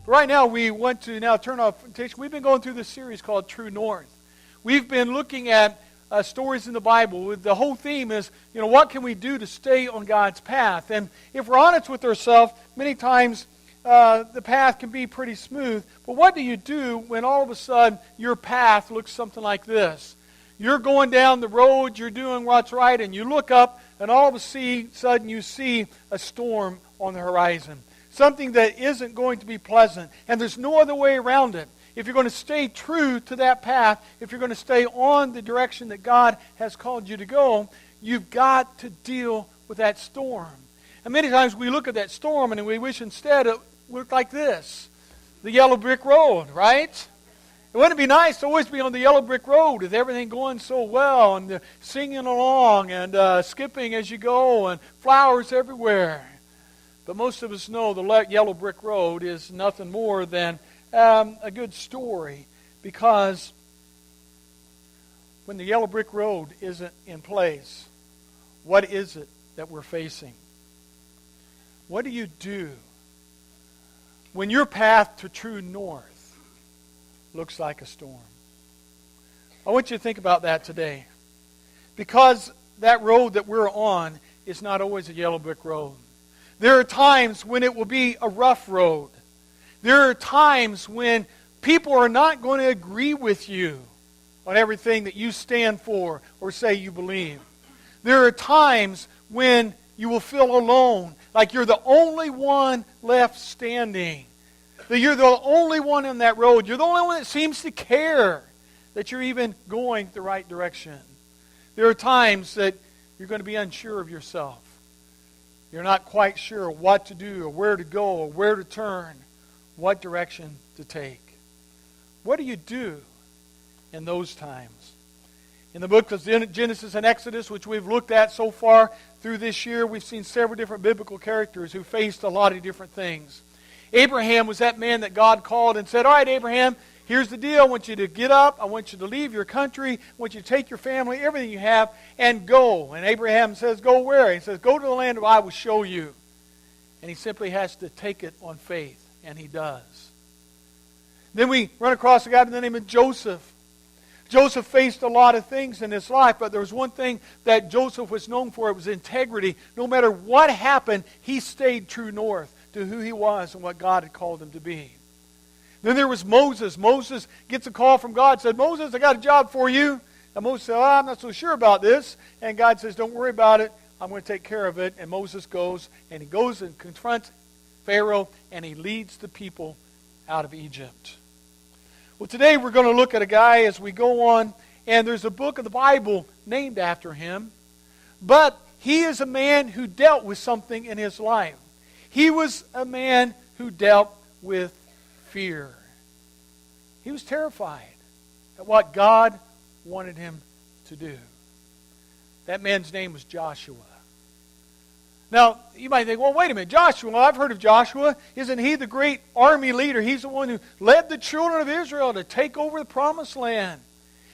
But right now, we want to now turn our attention. We've been going through this series called True North. We've been looking at stories in the Bible. The whole theme is, what can we do to stay on God's path? And if we're honest with ourselves, many times the path can be pretty smooth. But what do you do when all of a sudden your path looks something like this? You're going down the road, you're doing what's right, and you look up, and all of a sudden you see a storm on the horizon. Something that isn't going to be pleasant, and there's no other way around it. If you're going to stay true to that path, if you're going to stay on the direction that God has called you to go, you've got to deal with that storm. And many times we look at that storm and we wish instead it looked like this. The yellow brick road, right? Wouldn't it be nice to always be on the yellow brick road with everything going so well and singing along and skipping as you go and flowers everywhere? But most of us know the yellow brick road is nothing more than a good story, because when the yellow brick road isn't in place, what is it that we're facing? What do you do when your path to true north looks like a storm? I want you to think about that today, because that road that we're on is not always a yellow brick road. There are times when it will be a rough road. There are times when people are not going to agree with you on everything that you stand for or say you believe. There are times when you will feel alone, like you're the only one left standing. That you're the only one on that road. You're the only one that seems to care that you're even going the right direction. There are times that you're going to be unsure of yourself. You're not quite sure what to do or where to go or where to turn, what direction to take. What do you do in those times? In the book of Genesis and Exodus, which we've looked at so far through this year, we've seen several different biblical characters who faced a lot of different things. Abraham was that man that God called and said, all right, Abraham, here's the deal. I want you to get up. I want you to leave your country. I want you to take your family, everything you have, and go. And Abraham says, go where? He says, go to the land where I will show you. And he simply has to take it on faith, and he does. Then we run across a guy by the name of Joseph. Joseph faced a lot of things in his life, but there was one thing that Joseph was known for. It was integrity. No matter what happened, he stayed true north to who he was and what God had called him to be. Then there was Moses. Moses gets a call from God, said, Moses, I got a job for you. And Moses said, I'm not so sure about this. And God says, don't worry about it. I'm going to take care of it. And Moses goes, and he goes and confronts Pharaoh, and he leads the people out of Egypt. Well, today we're going to look at a guy as we go on, and there's a book of the Bible named after him. But he is a man who dealt with something in his life. He was a man who dealt with fear. He was terrified at what God wanted him to do. That man's name was Joshua. Now, you might think, well, wait a minute, Joshua, I've heard of Joshua. Isn't he the great army leader? He's the one who led the children of Israel to take over the promised land.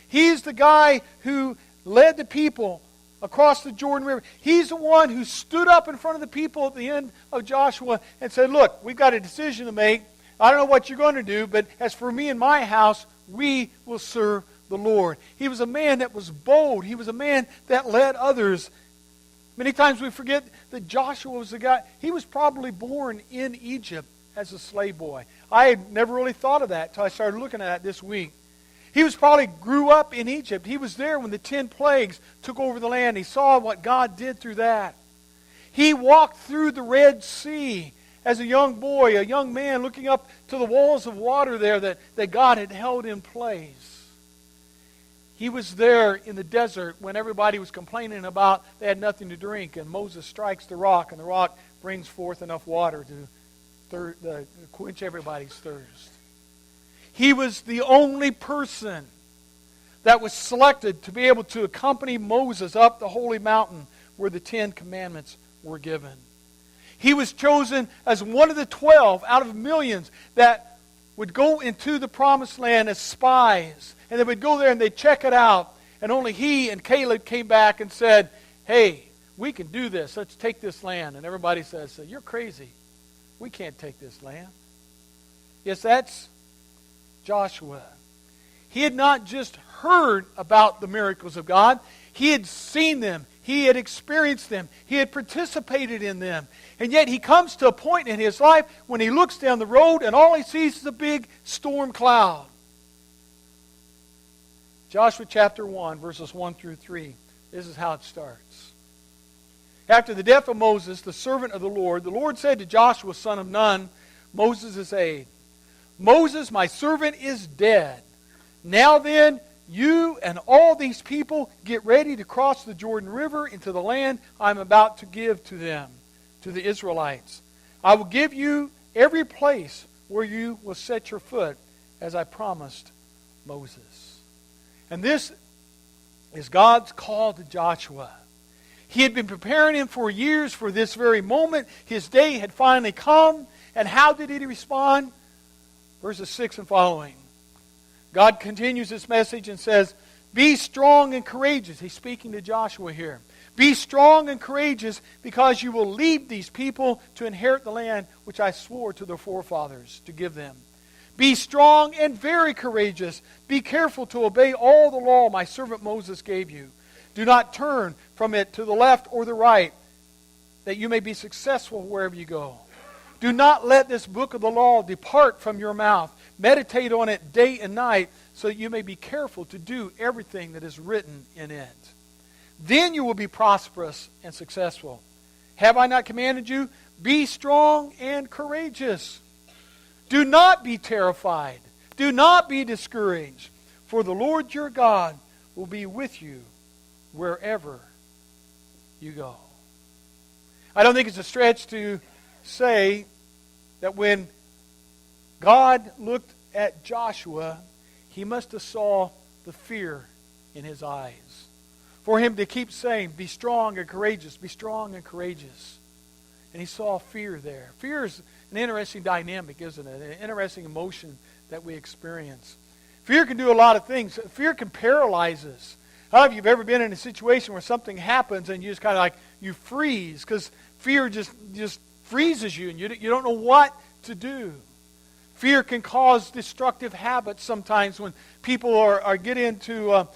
He's the guy who led the people across the Jordan River. He's the one who stood up in front of the people at the end of Joshua and said, look, we've got a decision to make. I don't know what you're going to do, but as for me and my house, we will serve the Lord. He was a man that was bold. He was a man that led others. Many times we forget that Joshua was the guy. He was probably born in Egypt as a slave boy. I had never really thought of that until I started looking at it this week. He was probably grew up in Egypt. He was there when the 10 plagues took over the land. He saw what God did through that. He walked through the Red Sea as a young boy, a young man, looking up to the walls of water there that God had held in place. He was there in the desert when everybody was complaining about they had nothing to drink, and Moses strikes the rock, and the rock brings forth enough water to quench everybody's thirst. He was the only person that was selected to be able to accompany Moses up the holy mountain where the 10 Commandments were given. He was chosen as one of the 12 out of millions that would go into the promised land as spies. And they would go there and they'd check it out. And only he and Caleb came back and said, hey, we can do this. Let's take this land. And everybody says, you're crazy. We can't take this land. Yes, that's Joshua. He had not just heard about the miracles of God. He had seen them. He had experienced them. He had participated in them. And yet he comes to a point in his life when he looks down the road and all he sees is a big storm cloud. Joshua chapter 1, verses 1 through 3. This is how it starts. After the death of Moses, the servant of the Lord said to Joshua, son of Nun, Moses' aide, Moses, my servant, is dead. Now then, you and all these people get ready to cross the Jordan River into the land I'm about to give to them, to the Israelites. I will give you every place where you will set your foot, as I promised Moses. And this is God's call to Joshua. He had been preparing him for years for this very moment. His day had finally come. And how did he respond? Verses 6 and following. God continues this message and says, be strong and courageous. He's speaking to Joshua here. Be strong and courageous because you will lead these people to inherit the land which I swore to their forefathers to give them. Be strong and very courageous. Be careful to obey all the law my servant Moses gave you. Do not turn from it to the left or the right, that you may be successful wherever you go. Do not let this book of the law depart from your mouth. Meditate on it day and night, so that you may be careful to do everything that is written in it. Then you will be prosperous and successful. Have I not commanded you? Be strong and courageous. Do not be terrified. Do not be discouraged. For the Lord your God will be with you wherever you go. I don't think it's a stretch to say that when God looked at Joshua, he must have saw the fear in his eyes. For him to keep saying, be strong and courageous, be strong and courageous. And he saw fear there. Fear is an interesting dynamic, isn't it? An interesting emotion that we experience. Fear can do a lot of things. Fear can paralyze us. How many of you have ever been in a situation where something happens and you just kind of like, you freeze because fear just freezes you and you don't know what to do. Fear can cause destructive habits sometimes when people are get into a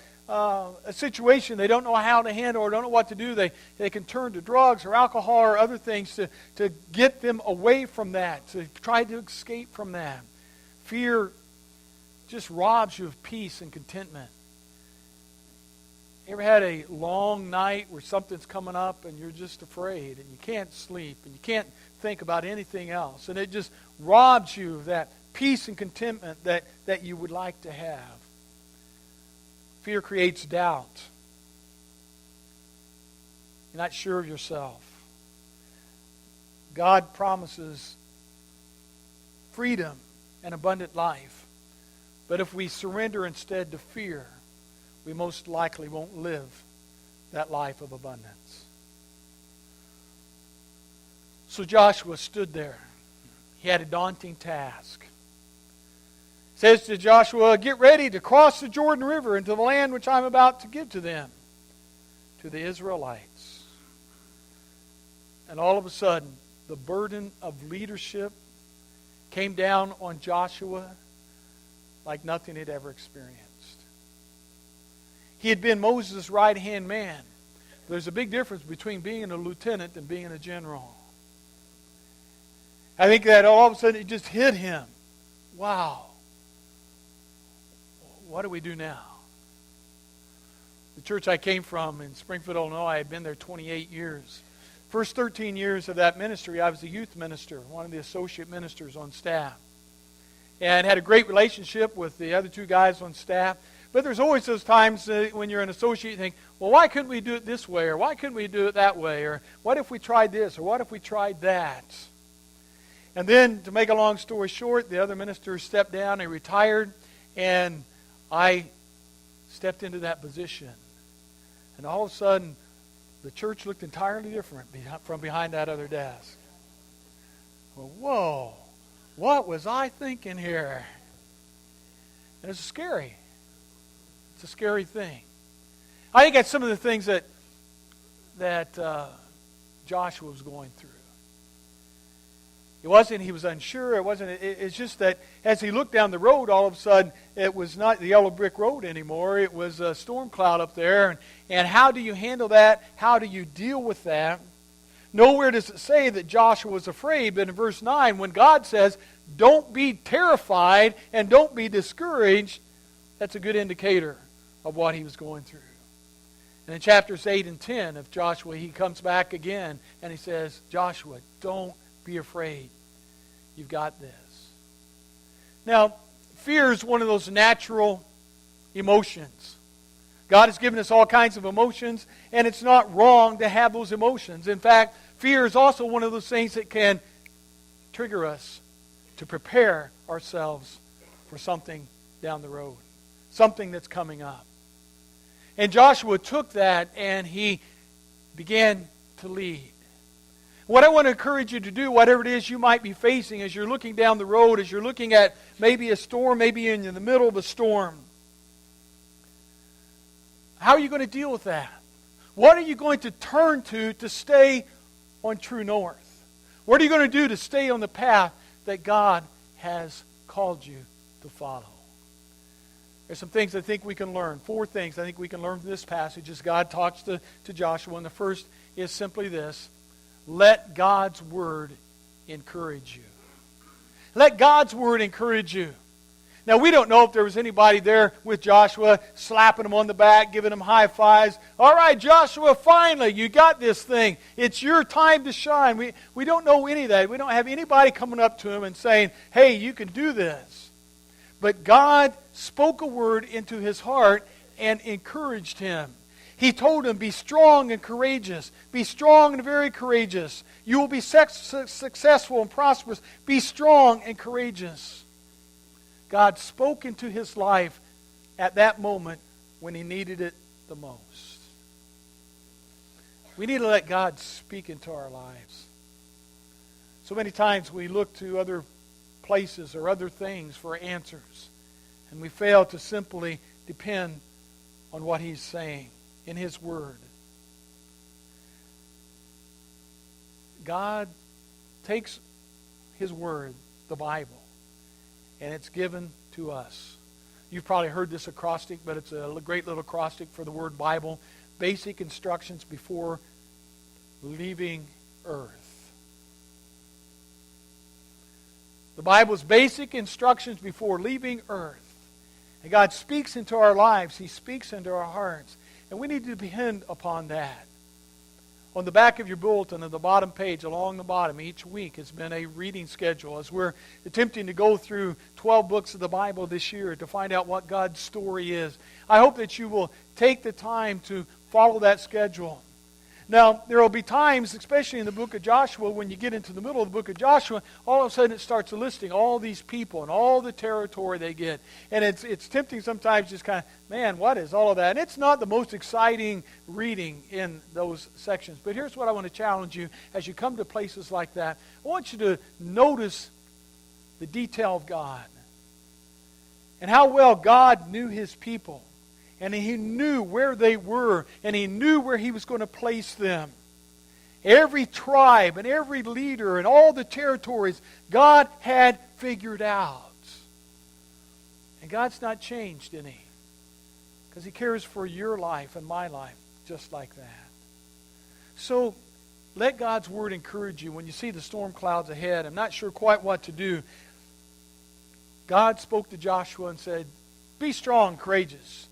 situation they don't know how to handle or don't know what to do. They can turn to drugs or alcohol or other things to get them away from that, to try to escape from that. Fear just robs you of peace and contentment. You ever had a long night where something's coming up and you're just afraid and you can't sleep and you can't think about anything else, and it just robs you of that peace and contentment that you would like to have? Fear creates doubt. You're not sure of yourself. God promises freedom and abundant life. But if we surrender instead to fear, we most likely won't live that life of abundance. So Joshua stood there. He had a daunting task. It says to Joshua, get ready to cross the Jordan River into the land which I'm about to give to them, to the Israelites. And all of a sudden, the burden of leadership came down on Joshua like nothing he'd ever experienced. He had been Moses' right-hand man. There's a big difference between being a lieutenant and being a general. I think that all of a sudden it just hit him. Wow. What do we do now? The church I came from in Springfield, Illinois, I had been there 28 years. First 13 years of that ministry, I was a youth minister, one of the associate ministers on staff. And had a great relationship with the other two guys on staff. But there's always those times when you're an associate, you think, well, why couldn't we do it this way? Or why couldn't we do it that way? Or what if we tried this? Or what if we tried that? And then, to make a long story short, the other minister stepped down and retired. And I stepped into that position. And all of a sudden, the church looked entirely different from behind that other desk. Well, whoa, what was I thinking here? And it's scary. It's a scary thing. I think that's some of the things that Joshua was going through. It wasn't he was unsure. It's just that as he looked down the road, all of a sudden, it was not the yellow brick road anymore. It was a storm cloud up there. And how do you handle that? How do you deal with that? Nowhere does it say that Joshua was afraid, but in verse 9, when God says, don't be terrified and don't be discouraged, that's a good indicator of what he was going through. And in chapters 8 and 10 of Joshua, he comes back again and he says, Joshua, don't be afraid. You've got this. Now, fear is one of those natural emotions. God has given us all kinds of emotions, and it's not wrong to have those emotions. In fact, fear is also one of those things that can trigger us to prepare ourselves for something down the road, something that's coming up. And Joshua took that and he began to lead. What I want to encourage you to do, whatever it is you might be facing as you're looking down the road, as you're looking at maybe a storm, maybe in the middle of a storm, how are you going to deal with that? What are you going to turn to stay on true north? What are you going to do to stay on the path that God has called you to follow? There's some things I think we can learn. 4 things I think we can learn from this passage as God talks to Joshua. And the first is simply this: let God's Word encourage you. Let God's Word encourage you. Now, we don't know if there was anybody there with Joshua slapping him on the back, giving him high fives. All right, Joshua, finally, you got this thing. It's your time to shine. We don't know any of that. We don't have anybody coming up to him and saying, hey, you can do this. But God spoke a word into his heart and encouraged him. He told him, be strong and courageous. Be strong and very courageous. You will be successful and prosperous. Be strong and courageous. God spoke into his life at that moment when he needed it the most. We need to let God speak into our lives. So many times we look to other places or other things for answers, and we fail to simply depend on what he's saying in his Word. God takes his Word, the Bible, and it's given to us. You've probably heard this acrostic, but it's a great little acrostic for the word Bible. Basic instructions before leaving earth. The Bible's basic instructions before leaving earth. And God speaks into our lives. He speaks into our hearts. And we need to depend upon that. On the back of your bulletin, on the bottom page, along the bottom, each week has been a reading schedule as we're attempting to go through 12 books of the Bible this year to find out what God's story is. I hope that you will take the time to follow that schedule. Now, there will be times, especially in the book of Joshua, when you get into the middle of the book of Joshua, all of a sudden it starts listing all these people and all the territory they get. And it's tempting sometimes just kind of, man, what is all of that? And it's not the most exciting reading in those sections. But here's what I want to challenge you as you come to places like that. I want you to notice the detail of God and how well God knew his people. And he knew where they were, and he knew where he was going to place them. Every tribe and every leader and all the territories, God had figured out. And God's not changed any, because he cares for your life and my life just like that. So let God's Word encourage you when you see the storm clouds ahead. I'm not sure quite what to do. God spoke to Joshua and said, be strong, courageous.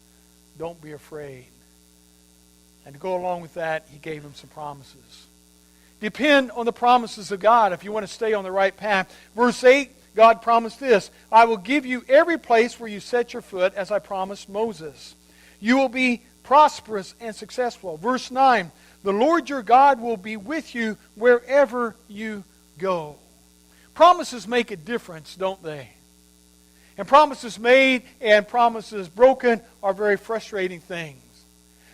Don't be afraid. And to go along with that, he gave him some promises. Depend on the promises of God if you want to stay on the right path. Verse 8, God promised this: I will give you every place where you set your foot, as I promised Moses. You will be prosperous and successful. Verse 9, the Lord your God will be with you wherever you go. Promises make a difference, don't they? And promises made and promises broken are very frustrating things.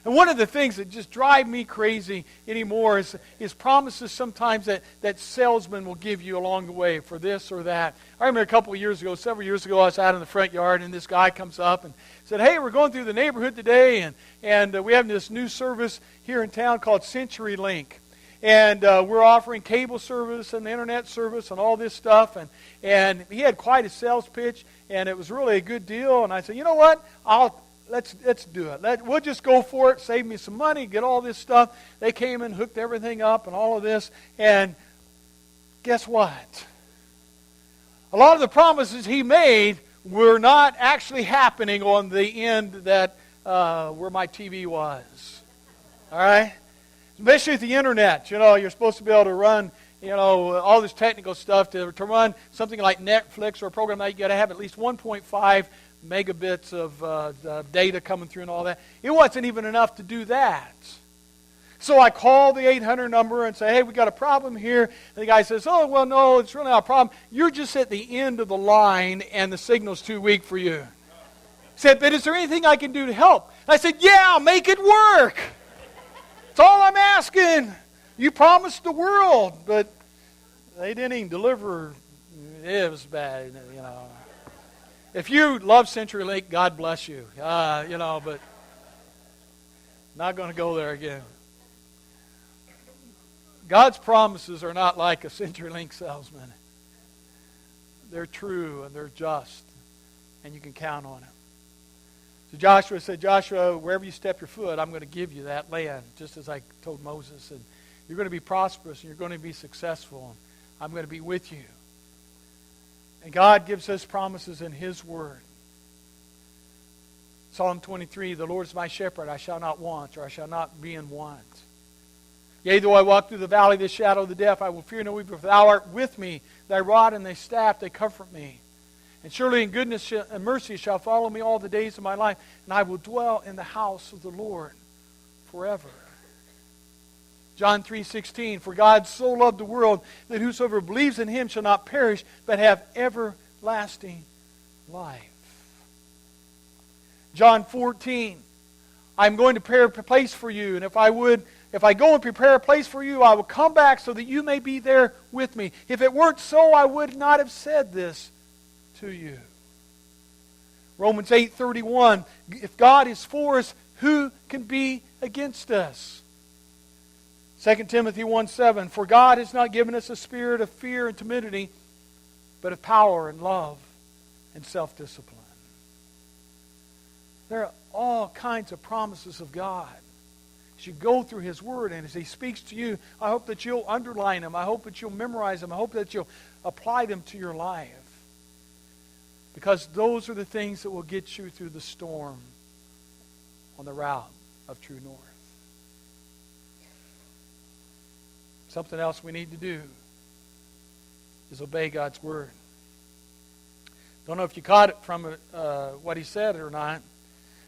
And one of the things that just drive me crazy anymore is promises sometimes that salesmen will give you along the way for this or that. I remember several years ago, I was out in the front yard and this guy comes up and said, hey, we're going through the neighborhood today and we have this new service here in town called CenturyLink. and we're offering cable service and internet service and all this stuff. And he had quite a sales pitch, and it was really a good deal. And I said, you know what? Let's do it. We'll just go for it. Save me some money. Get all this stuff. They came and hooked everything up and all of this. And guess what? A lot of the promises he made were not actually happening on the end that where my TV was. All right? Especially with the internet. You know, you're supposed to be able to run, you know, all this technical stuff. To run something like Netflix or a program like that, you got to have at least 1.5 megabits of data coming through and all that. It wasn't even enough to do that. So I call the 800 number and say, hey, we got a problem here. And the guy says, oh, well, no, it's really not a problem. You're just at the end of the line and the signal's too weak for you. He said, but is there anything I can do to help? And I said, yeah, make it work. That's all I'm asking. You promised the world, but they didn't even deliver. It was bad, you know. If you love CenturyLink, God bless you. You know, but not going to go there again. God's promises are not like a CenturyLink salesman. They're true and they're just, and you can count on them. So Joshua said, Joshua, wherever you step your foot, I'm going to give you that land, just as I told Moses. And you're going to be prosperous and you're going to be successful. And I'm going to be with you. And God gives us promises in His Word. Psalm 23, the Lord is my shepherd, I shall not want, or I shall not be in want. Yea, though I walk through the valley of the shadow of the death, I will fear no evil, for thou art with me. Thy rod and thy staff, they comfort me. And surely in goodness and mercy shall follow me all the days of my life, and I will dwell in the house of the Lord forever. John 3:16, for God so loved the world that whosoever believes in Him shall not perish, but have everlasting life. John 14, I'm going to prepare a place for you, and if I go and prepare a place for you, I will come back so that you may be there with me. If it weren't so, I would not have said this to you. Romans 8:31, if God is for us, who can be against us? 2 Timothy 1:7, for God has not given us a spirit of fear and timidity, but of power and love and self-discipline. There are all kinds of promises of God. As you go through His Word and as He speaks to you, I hope that you'll underline them. I hope that you'll memorize them. I hope that you'll apply them to your life. Because those are the things that will get you through the storm on the route of true north. Something else we need to do is obey God's Word. Don't know if you caught it from what he said or not,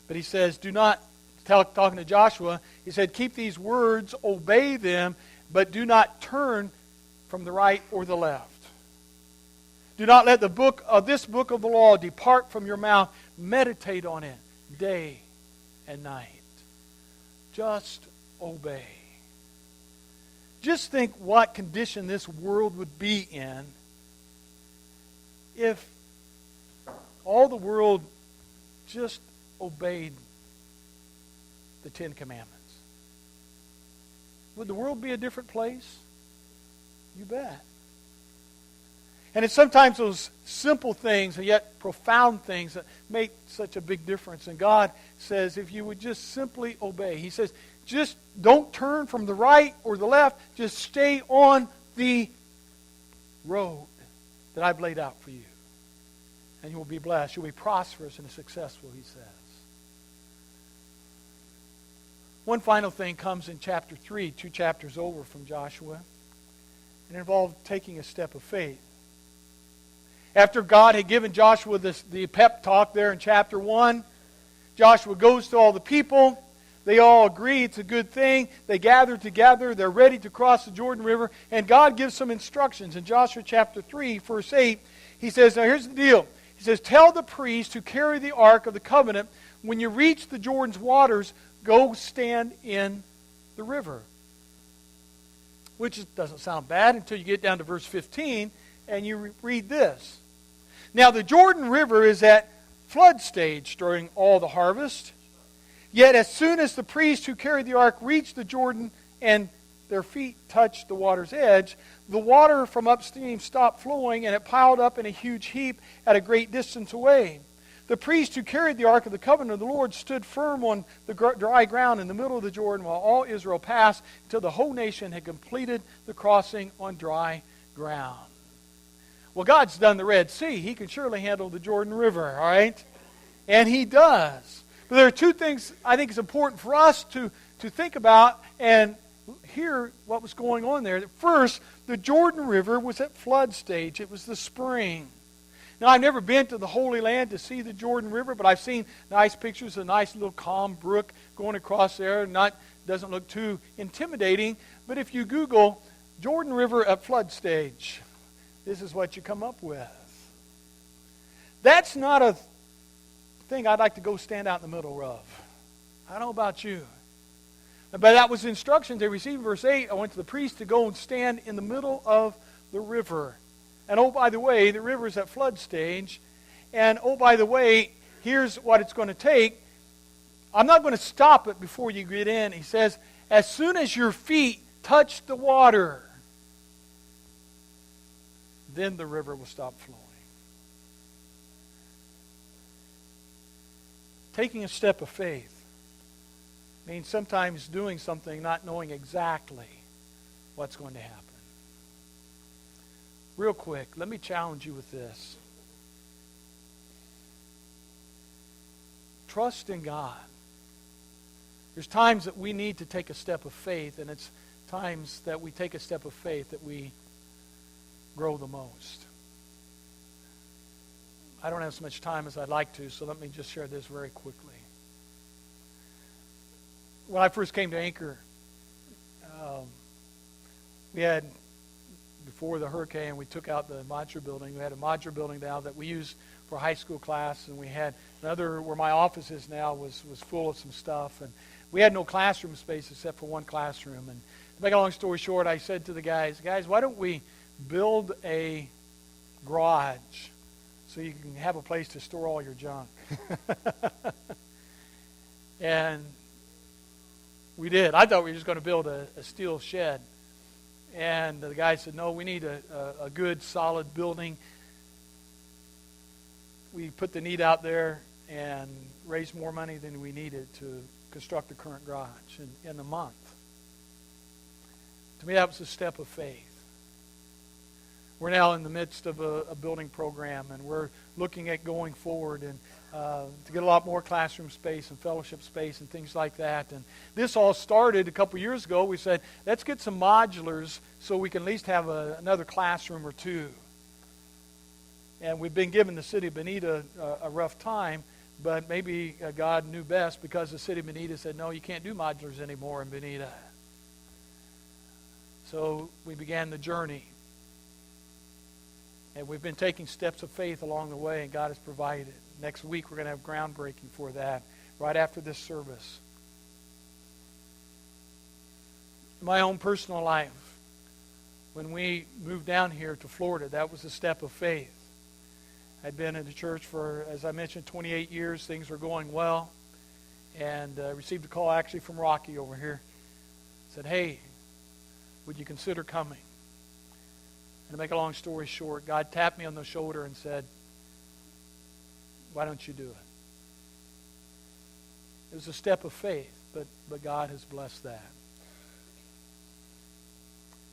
but he says, do not, talking to Joshua, he said, keep these words, obey them, but do not turn from the right or the left. Do not let this book of the law depart from your mouth. Meditate on it day and night. Just obey. Just think what condition this world would be in if all the world just obeyed the Ten Commandments. Would the world be a different place? You bet. And it's sometimes those simple things and yet profound things that make such a big difference. And God says, if you would just simply obey. He says, just don't turn from the right or the left. Just stay on the road that I've laid out for you. And you will be blessed. You'll be prosperous and successful, he says. One final thing comes in chapter 3, 2 chapters over from Joshua. It involved taking a step of faith. After God had given Joshua the pep talk there in chapter 1, Joshua goes to all the people. They all agree it's a good thing. They gather together. They're ready to cross the Jordan River. And God gives some instructions. In Joshua chapter 3, verse 8, he says, now here's the deal. He says, tell the priest who carry the ark of the covenant, when you reach the Jordan's waters, go stand in the river. Which doesn't sound bad until you get down to verse 15 and you read this. Now the Jordan River is at flood stage during all the harvest. Yet as soon as the priest who carried the ark reached the Jordan and their feet touched the water's edge, the water from upstream stopped flowing, and it piled up in a huge heap at a great distance away. The priest who carried the Ark of the Covenant of the Lord stood firm on the dry ground in the middle of the Jordan while all Israel passed until the whole nation had completed the crossing on dry ground. Well, God's done the Red Sea. He can surely handle the Jordan River, all right? And He does. But there are two things I think is important for us to think about and hear what was going on there. First, the Jordan River was at flood stage. It was the spring. Now, I've never been to the Holy Land to see the Jordan River, but I've seen nice pictures of a nice little calm brook going across there. Doesn't look too intimidating. But if you Google Jordan River at flood stage, this is what you come up with. That's not a thing I'd like to go stand out in the middle of. I don't know about you. But that was the instructions they received in verse 8. I went to the priest to go and stand in the middle of the river. And oh, by the way, the river's at flood stage. And oh, by the way, here's what it's going to take. I'm not going to stop it before you get in. He says, as soon as your feet touch the water, then the river will stop flowing. Taking a step of faith means sometimes doing something not knowing exactly what's going to happen. Real quick, let me challenge you with this. Trust in God. There's times that we need to take a step of faith, and it's times that we take a step of faith that we grow the most. I don't have as much time as I'd like to, so let me just share this very quickly. When I first came to Anchor, we had, before the hurricane, we took out the modular building. We had a modular building now that we used for high school class, and we had another where my office is now was full of some stuff. And we had no classroom space except for one classroom. And to make a long story short, I said to the guys, why don't we build a garage so you can have a place to store all your junk? And we did. I thought we were just going to build a steel shed. And the guy said, no, we need a good, solid building. We put the need out there and raised more money than we needed to construct the current garage in a month. To me, that was a step of faith. We're now in the midst of a building program, and we're looking at going forward and to get a lot more classroom space and fellowship space and things like that. And this all started a couple years ago. We said, let's get some modulars so we can at least have another classroom or two. And we've been giving the city of Bonita a rough time, but maybe God knew best because the city of Bonita said, no, you can't do modulars anymore in Bonita. So we began the journey. And we've been taking steps of faith along the way, and God has provided. Next week, we're going to have groundbreaking for that right after this service. In my own personal life, when we moved down here to Florida, that was a step of faith. I'd been in the church for, as I mentioned, 28 years. Things were going well. And received a call actually from Rocky over here. Said, hey, would you consider coming? And to make a long story short, God tapped me on the shoulder and said, why don't you do it? It was a step of faith, but God has blessed that.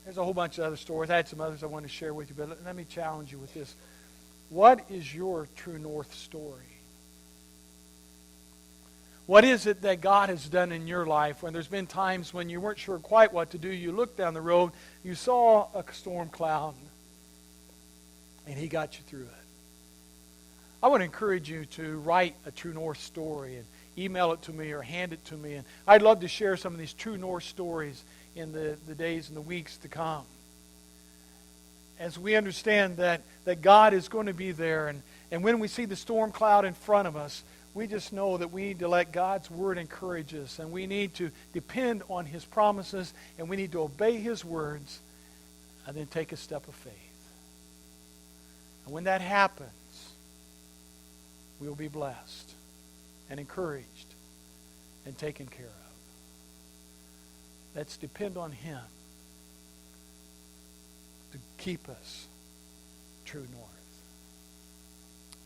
There's a whole bunch of other stories. I had some others I wanted to share with you, but let me challenge you with this. What is your true north story? What is it that God has done in your life when there's been times when you weren't sure quite what to do? You looked down the road, you saw a storm cloud, and He got you through it. I want to encourage you to write a true north story and email it to me or hand it to me. And I'd love to share some of these true north stories in the days and the weeks to come. As we understand that God is going to be there, and when we see the storm cloud in front of us, we just know that we need to let God's Word encourage us, and we need to depend on His promises, and we need to obey His words, and then take a step of faith. And when that happens, we will be blessed and encouraged and taken care of. Let's depend on Him keep us true north.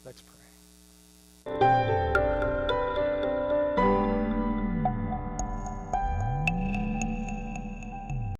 Let's pray.